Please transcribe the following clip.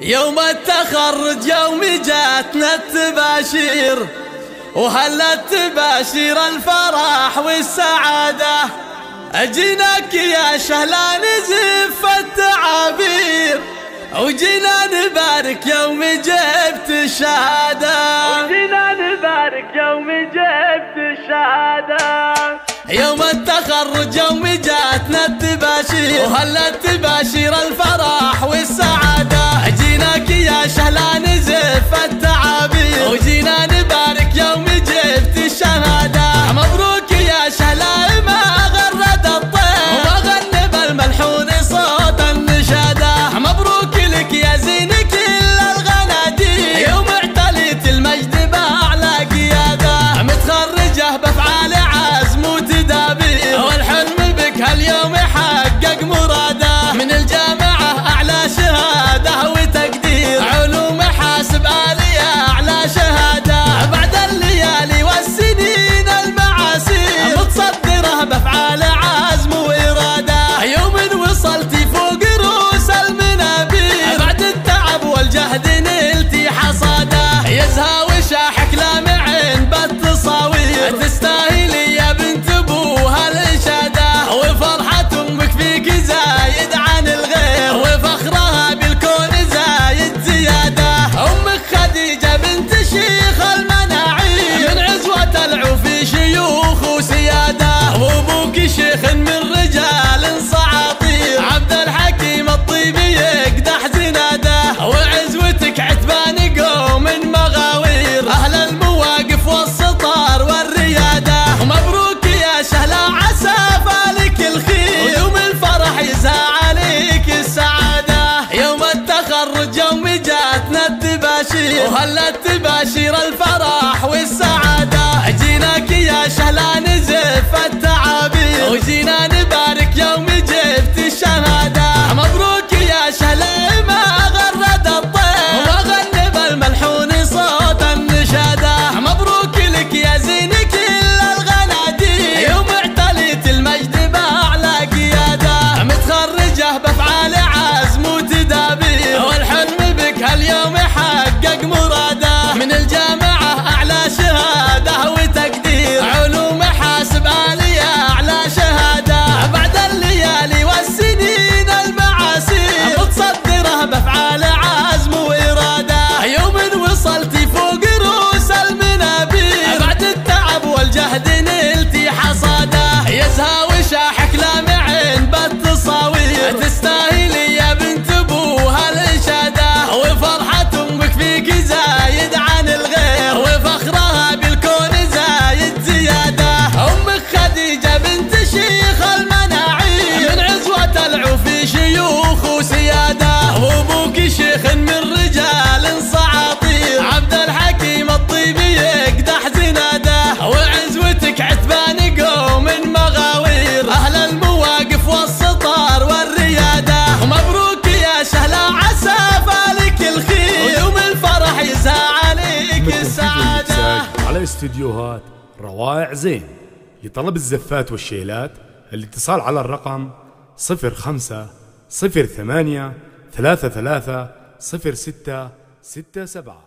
يوم التخرج يوم جاتنا التباشير، وهلا التباشير الفرح والسعادة. أجيناك يا شهلا نزف التعابير، وجينا نبارك يوم جبت الشهادة، وجينا نبارك يوم جبت الشهادة. يوم التخرج يوم جاتنا التباشير، وهلا التباشير الفرح والسعادة. أجيناك يا شهلا نزف التعابير، وجينا نبارك يوم جبت الشهادة. مبروك يا شهلا ما غرد الطير، وما غنى بالملحون صوت النشادة. مبروك لك يا زين كل الغنادير، يوم اعتليت المجد بأعلى قيادة. متخرجة بأفعال عزم وتدابير، والحلم بك هاليوم يحقق مراده. من الجامعة أعلى شهادة وتقدير، علوم حاسب آلية أعلى شهادة. بعد الليالي والسنين المعاسير، متصدرة بأفعال عزم وإرادة. يوم وصلتي فوق رؤوس المنابير، بعد التعب والجهد نلتي حصاده. يزهى وشاحك لامعين بالتصاوير، تستاهلي يا بنت ابوها الإشادة. وفرحة امك فيك زايد عن الغير، وفخرها بالكون زايد زيادة. امك خديجة بنت شيخ المناعير، من عزوة العوفي شيوخ وسيادة. وابوك شيخ من رجال صعاطير، عبد الحكيم الطيبي يقدح زناده. وعزوتك عتبان قوم مغاوير، اهل المواقف والسطار والرياده. مبروك يا شهلا عسى فالك الخير، ويوم الفرح يزهى عليك السعاده. يوم التخرج يوم جاتنا التباشير، وهلا التباشير الفرح والسعاده. جيناك يا شهلا نزف التعابير، وجينا نبارك يوم جبت الشهاده. مبروك يا شهلا ما غرد الطير، وما غنى بالملحون صوت النشاده. مبروك لك يا زين كل الغنادير، يوم اعتليت المجد بأعلى قيادة. متخرجة بأفعال عزم وتدابير، والحلم بك هاليوم يحقق مراده. من الجامعة أعلى شهادة وتقدير، علوم حاسب آلية أعلى شهادة. بعد الليالي والسنين المعاسير، متصدرة بأفعال عزم وإرادة. يوم وصلتي فوق رؤوس المنابير، بعد التعب والجهد نلتي حصاده. يزهى وشاحك لامعين بالتصاوير، تستاهلي يا بنت ابوها الإشادة. وفرحة امك فيك زايد عن الغير، وفخرها بالكون زايد زيادة. امك خديجة بنت شيخ المناعير، من عزوة العوفي شيوخ وسيادة. وابوك شيخ من رجال صعاطير، عبد الحكيم الطيبي يقدح زناده. وعزوتك عتبان قوم مغاوير، اهل المواقف والسطار والرياده. مبروك يا شهلا عسى فالك الخير، ويوم الفرح يزهى عليك السعاده. على استديوهات روائع زين. لطلب الزفات والشيلات الاتصال على الرقم 05 08 33 06 67.